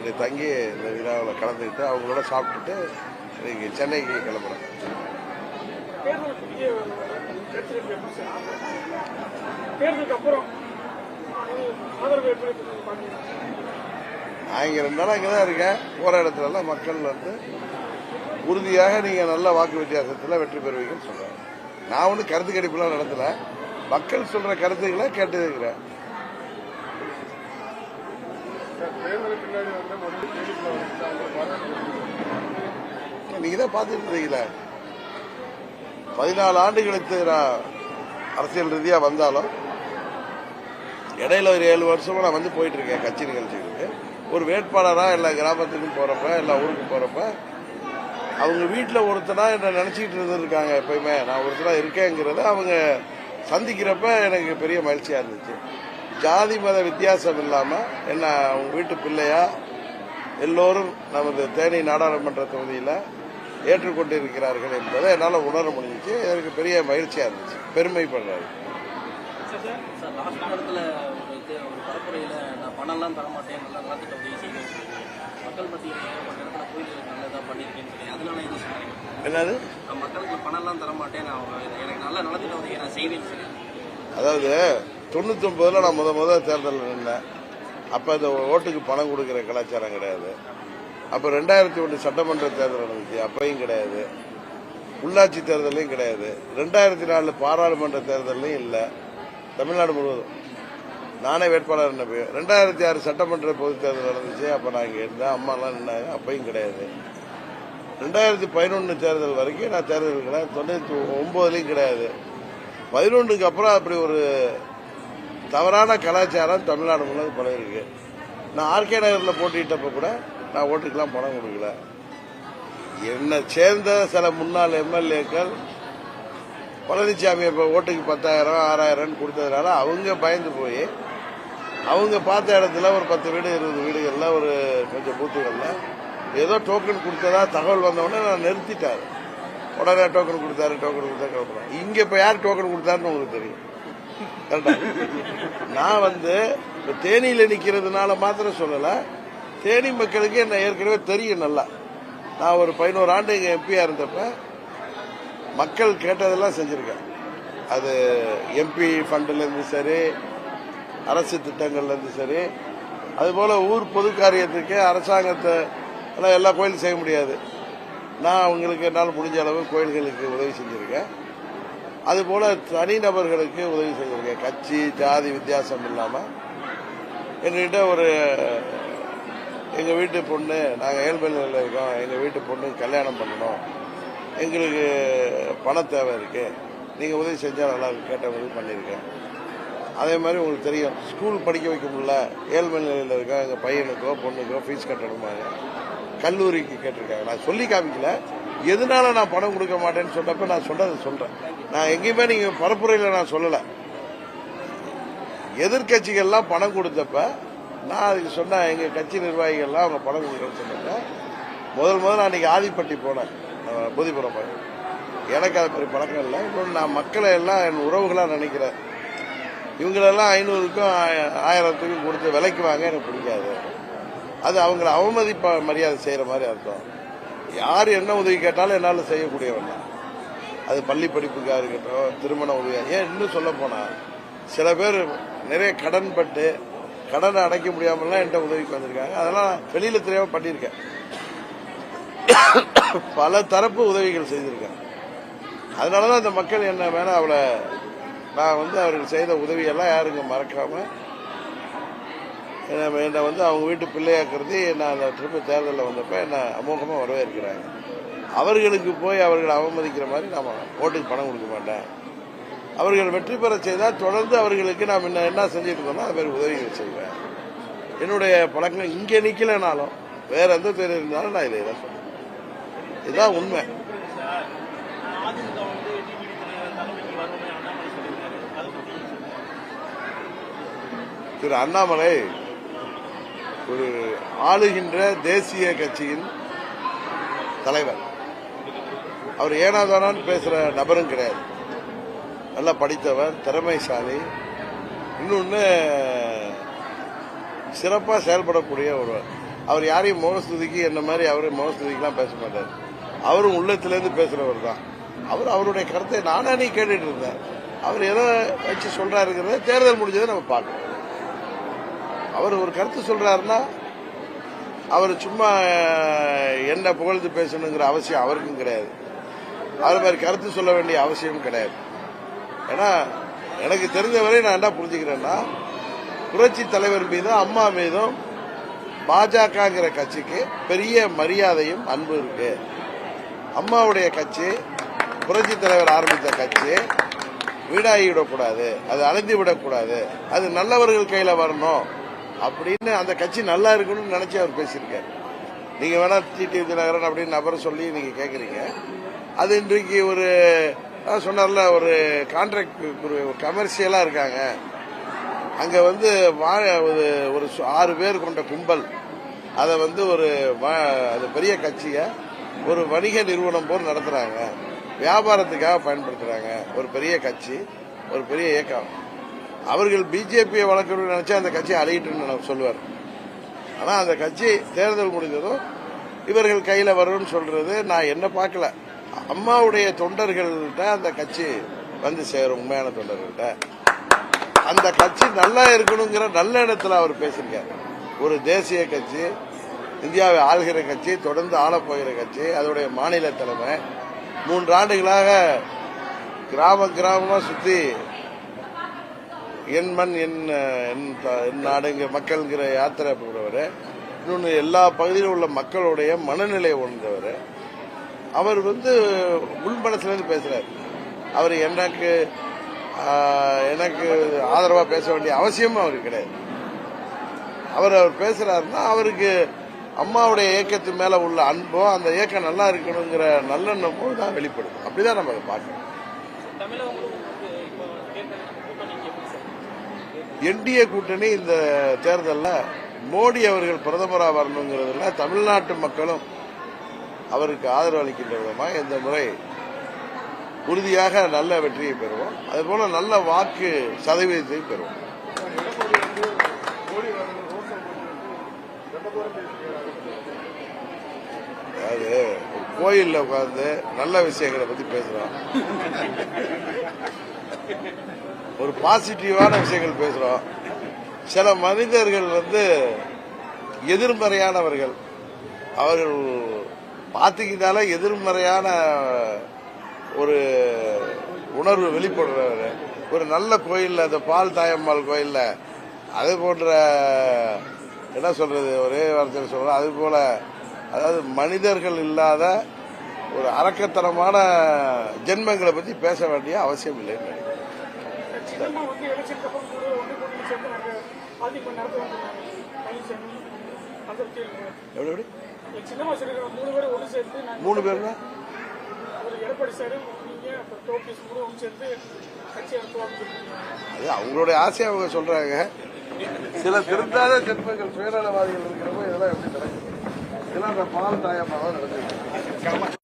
ராத்திரி தங்கி இந்த விழாவில் கலந்துக்கிட்டு அவங்களோட சாப்பிட்டுட்டு இன்னைக்கு சென்னைக்கு கிளம்புறேன். நான் இங்கே 2 நாள் அங்கே தான் இருக்கேன். போகிற இடத்துலலாம் மக்கள் வந்து உறுதியாக நீங்கள் நல்ல வாக்கு வித்தியாசத்தில் வெற்றி பெறுவீங்கன்னு சொல்கிறேன். நான் ஒன்றும் கருத்து கணிப்புலாம் நடத்தல, மக்கள் சொல்கிற கருத்துக்களை கேட்டுக்கிறேன். நீங்க தான் பார்த்துட்டு இருக்கீங்களா, 14 ஆண்டுகளுக்கு நான் அரசியல் ரீதியாக வந்தாலும் இடையில ஒரு 7 வருஷமா நான் வந்து போயிட்டு இருக்கேன் கட்சி நிகழ்ச்சிகளுக்கு. ஒரு வேட்பாளராக எல்லா கிராமத்துக்கும் போறப்ப, எல்லா ஊருக்கும் போறப்ப அவங்க வீட்டில் ஒருத்தனா என்ன நினைச்சிட்டு இருந்திருக்காங்க. எப்பயுமே நான் ஒருத்தனா இருக்கேங்கிறத அவங்க சந்திக்கிறப்ப எனக்கு பெரிய மகிழ்ச்சியா இருந்துச்சு. ஜாதி மத வித்தியாசம் இல்லாம என்ன அவங்க வீட்டு பிள்ளையா எல்லோரும் நமது தேனி நாடாளுமன்ற தொகுதியில் ஏற்றுக்கொண்டிருக்கிறார்கள் என்பதை என்னால் உணர முடிஞ்சிச்சு. எனக்கு பெரிய மகிழ்ச்சியா இருந்துச்சு, பெருமைப்படுறாரு. என்னது அதாவது 99 நான் முதல் தேர்தல் நின்றேன். அப்ப இந்த ஓட்டுக்கு பணம் கொடுக்கிற கலாச்சாரம் கிடையாது. அப்ப 2001 சட்டமன்ற தேர்தல் நடந்துச்சு, அப்பையும் கிடையாது. உள்ளாட்சி தேர்தலையும் கிடையாது. 2004 பாராளுமன்ற தேர்தலையும் இல்லை. தமிழ்நாடு முழுவதும் நானே வேட்பாளர் நினைப்பேன். 2006 சட்டமன்ற பொதுத் தேர்தல் நடந்துச்சு, அப்ப நான் இங்க இருந்தேன். அம்மா எல்லாம் நின்னாங்க, அப்பையும் கிடையாது. 2011 தேர்தல் வரைக்கும் நான் தேர்தல் கிடையாது. 99லயும் கிடையாது. 11க்கு அப்புறம் அப்படி ஒரு தவறான கலாச்சாரம் தமிழ்நாடு முழுவதும் பழகிருக்கு. நான் ஆர்கே நகரில் போட்டிட்டப்ப கூட நான் ஓட்டுக்கெல்லாம் பணம் கொடுக்கல. என்னை சேர்ந்த சில முன்னாள் எம்எல்ஏக்கள் பழனிசாமி இப்போ ஓட்டுக்கு 10,000 6,000 கொடுத்ததுனால அவங்க பயந்து போய் அவங்க பார்த்த இடத்துல ஒரு 10 வீடு 20 வீடுகளில் ஒரு கொஞ்சம் பூத்துகளில் ஏதோ டோக்கன் கொடுத்ததா தகவல் வந்தவுடனே நான் நிறுத்திட்டாரு. உடனே டோக்கன் கொடுத்தா கிளம்புறேன். இங்க இப்ப யார் டோக்கன் கொடுத்தாருன்னு உங்களுக்கு தெரியும். கரெக்டா? நான் வந்து இப்ப தேனியில நிக்கிறதுனால மாத்திரம் சொல்லல, தேனி மக்களுக்கு என்ன ஏற்கனவே தெரியும் நல்லா. நான் ஒரு 11 ஆண்டு இங்க எம்பியா இருந்தப்ப மக்கள் கேட்டதெல்லாம் செஞ்சிருக்கேன். அது எம்பி ஃபண்ட்ல இருந்து சரி, அரசு திட்டங்கள்ல இருந்து சரி, அதுபோல ஊர் பொது காரியத்துக்கு அரசாங்கத்தை எல்லா கோயிலும் செய்ய முடியாது. நான் அவங்களுக்கு என்னால் முடிஞ்ச அளவு கோயில்களுக்கு உதவி செஞ்சிருக்கேன். அதுபோல தனிநபர்களுக்கு உதவி செஞ்சிருக்கேன். கட்சி ஜாதி வித்தியாசம் இல்லாம எங்ககிட்ட ஒரு எங்க வீட்டு பொண்ணு, நாங்கள் ஏழ்மை நிலையில் இருக்கோம், எங்க வீட்டு பொண்ணு கல்யாணம் பண்ணணும், எங்களுக்கு பண தேவை இருக்கு, நீங்க உதவி செஞ்சா நல்லா இருக்கு, கேட்ட உதவி பண்ணியிருக்கேன். அதே மாதிரி உங்களுக்கு தெரியும், ஸ்கூல் படிக்க வைக்க முடியல, ஏழ்மை நிலையில் இருக்கோம், எங்க பையனுக்கோ பொண்ணுக்கோ ஃபீஸ் கட்டணுமாங்க, கல்லூரிக்கு கேட்டிருக்காங்க. நான் சொல்லி காமிக்கல, எதனால நான் பணம் கொடுக்க மாட்டேன்னு சொன்னப்ப நான் சொன்னதை சொல்றேன். நான் எங்கேயுமே நீங்க பரப்புரையில நான் சொல்லல. எதிர்கட்சிகள்லாம் பணம் கொடுத்தப்ப நான் அதுக்கு சொன்னேன், எங்க கட்சி நிர்வாகிகள்லாம் அவங்க பணம் கொடுக்கணும்னு சொன்னாங்க. முதல் அன்னைக்கு ஆதிப்பட்டி போனேன், புதிப்புறம் போனேன். எனக்கு அது பெரிய பழக்கம் இல்லை. இன்னொன்று, நான் மக்களை எல்லாம் என் உறவுகளாக நினைக்கிறேன். இவங்களெல்லாம் 500க்கும் 1000த்துக்கும் கொடுத்து விலைக்கு வாங்க எனக்கு பிடிக்காது. அது அவங்களை அவமதிப்ப மரியாதை செய்யற மாதிரி அர்த்தம். யார் என்ன உதவி கேட்டாலும் என்னால் செய்யக்கூடியவன். அது பள்ளி படிப்புக்காக இருக்கட்டும், திருமண உதவி. ஏன் இன்னும் சொல்ல போனா சில பேர் நிறைய கடன் பட்டு கடனை அடைக்க முடியாமலாம் என்கிட்ட உதவிக்கு வந்திருக்காங்க. அதெல்லாம் வெளியில தெரியாம பண்ணியிருக்கேன். பல தரப்பு உதவிகள் செய்திருக்கேன். அதனாலதான் இந்த மக்கள் என்ன மேல அவளை நான் வந்து அவர்கள் செய்த உதவியெல்லாம் யாருங்க மறக்காம என்னை வந்து அவங்க வீட்டு பிள்ளையாக்குறது நான் அந்த திருப்பி தேர்தலில் வந்தப்ப என்ன அமோகமாக வரவேற்கிறாங்க. அவர்களுக்கு போய் அவர்களை அவமதிக்கிற மாதிரி நாம ஓட்டுக்கு பணம் கொடுக்க மாட்டேன். அவர்கள் வெற்றி பெற செய்தால் தொடர்ந்து அவர்களுக்கு நாம் என்ன செஞ்சுட்டு இருக்கோமோ அது மாதிரி உதவிகள் செய்வேன். என்னுடைய பழக்கம் இங்கே நிக்கலனாலும் வேற எந்த பேர் இருந்தாலும் நான் இதை தான் சொல்றேன். இதுதான் உண்மை. திரு அண்ணாமலை ஒரு ஆளுகின்ற தேசிய கட்சியின் தலைவர். அவர் ஏனாதானான்னு பேசுற நபரும் கிடையாது. நல்லா படித்தவர், திறமைசாலி, இன்னொன்னு சிறப்பாக செயல்படக்கூடிய ஒருவர். அவர் யாரையும் மோகஸ்துதிக்கு என்ன மாதிரி அவரு மோகஸ்துதிக்கெல்லாம் பேச மாட்டார். அவரும் உள்ளத்திலேருந்து பேசுறவர் தான். அவர் அவருடைய கருத்தை நானே நீ கேட்டுட்டு இருந்தேன். அவர் எதை வச்சு சொல்றாருங்கிறத தேர்தல் முடிஞ்சதை நம்ம பார்க்கணும். அவர் ஒரு கருத்து சொல்றாருன்னா அவர் சும்மா என்ன புகழ்ந்து பேசணுங்கிற அவசியம் அவருக்கும் கிடையாது. அவர் மாதிரி கருத்து சொல்ல வேண்டிய அவசியமும் கிடையாது. ஏன்னா எனக்கு தெரிஞ்சவரை நான் என்ன புரிஞ்சுக்கிறேன்னா, புரட்சி தலைவர் மீதும் அம்மா மீதும் பாஜகங்கிற கட்சிக்கு பெரிய மரியாதையும் அன்பு இருக்கு. அம்மாவுடைய கட்சி, புரட்சி தலைவர் ஆரம்பித்த கட்சி வீடாகிவிடக்கூடாது, அது அழிந்து விடக்கூடாது, அது நல்லவர்கள் கையில வரணும் அப்படின்னு அந்த கட்சி நல்லா இருக்கணும்னு நினைச்சு அவர் பேசியிருக்காரு. நீங்க வேணா டிடிவி தினகரன் அப்படின்னு நபரை சொல்லி நீங்க கேக்குறீங்க. அது இன்றைக்கு ஒரு சொன்னார்ல, ஒரு கான்ட்ராக்ட் கமர்ஷியலா இருக்காங்க. அங்க வந்து ஒரு 6 பேர் கொண்ட கும்பல் அதை வந்து அது பெரிய கட்சிய ஒரு வணிக நிறுவனம் போல் நடத்துறாங்க, வியாபாரத்துக்காக பயன்படுத்துறாங்க. ஒரு பெரிய கட்சி, ஒரு பெரிய இயக்கம். அவர்கள் பிஜேபியை வளர்க்கணும்னு நினைச்சா அந்த கட்சி அழியிட்டுன்னு சொல்லுவார். ஆனா அந்த கட்சி தேர்தல் முடிந்ததும் இவர்கள் கையில வரும்னு சொல்றது நான் என்ன பார்க்கல. அம்மாவுடைய தொண்டர்கள்ட்ட அந்த கட்சி வந்து சேரும், உண்மையான தொண்டர்கள்ட்ட. அந்த கட்சி நல்லா இருக்கணுங்கிற நல்ல இடத்துல அவர் பேசியிருக்கார். ஒரு தேசிய கட்சி, இந்தியாவை ஆள்கிற கட்சி, தொடர்ந்து ஆளப்போகிற கட்சி, அதோடைய மாநில தலைமை 3 ஆண்டுகளாக கிராமமா சுத்தி என் மண் என் நாடுங்க மக்கள்ங்கிற யாத்திரை போகிறவர். இன்னொன்று எல்லா பகுதியிலும் உள்ள மக்களுடைய மனநிலை உணர்ந்தவர். அவர் வந்து உள்மனசுல இருந்து பேசுறாரு. அவர் எனக்கு ஆதரவா பேச வேண்டிய அவசியமும் அவருக்கு கிடையாது. அவர் பேசுறாருன்னா அவருக்கு அம்மாவுடைய இயக்கத்து மேல உள்ள அன்போ, அந்த இயக்கம் நல்லா இருக்கணுங்கிற நல்லெண்ணமோ தான் வெளிப்படும். அப்படிதான் நம்ம அதை பார்க்கணும். என்டிஏ கூட்டணி இந்த தேர்தலில் மோடி அவர்கள் பிரதமராக வரணுங்கிறதுல தமிழ்நாட்டு மக்களும் அவருக்கு ஆதரவு அளிக்கின்ற விதமாக இந்த முறை உறுதியாக நல்ல வெற்றியை பெறுவோம். அதுபோல நல்ல வாக்கு சதவீதத்தை பெறுவோம். அதாவது கோயில்ல உட்கார்ந்து நல்ல விஷயங்களை பத்தி பேசுறோம், ஒரு பாசிட்டிவான விஷயங்கள் பேசுறோம். சில மனிதர்கள் வந்து எதிர்மறையானவர்கள், அவர்கள் பார்த்துக்கிட்டால எதிர்மறையான ஒரு உணர்வு வெளிப்படுறவர். ஒரு நல்ல கோயில்ல, அந்த பால் தாயம்மாள் கோயில்ல அது போன்ற என்ன சொல்றது, ஒரே வார்த்தையில் சொல்றோம், அது போல அதாவது மனிதர்கள் இல்லாத ஒரு அரக்கத்தனமான ஜென்மங்களை பத்தி பேச வேண்டிய அவசியம் இல்லை. மூணு பேருங்க அது அவங்களுடைய ஆசையை அவங்க சொல்றாங்க. சில திருந்தாத ஜென்மங்கள் சுயநலவாதிகள் இருக்கிறப்போ இதெல்லாம் எப்படி நடக்குது? இதெல்லாம் அந்த பால் தாயமாக நடக்குது.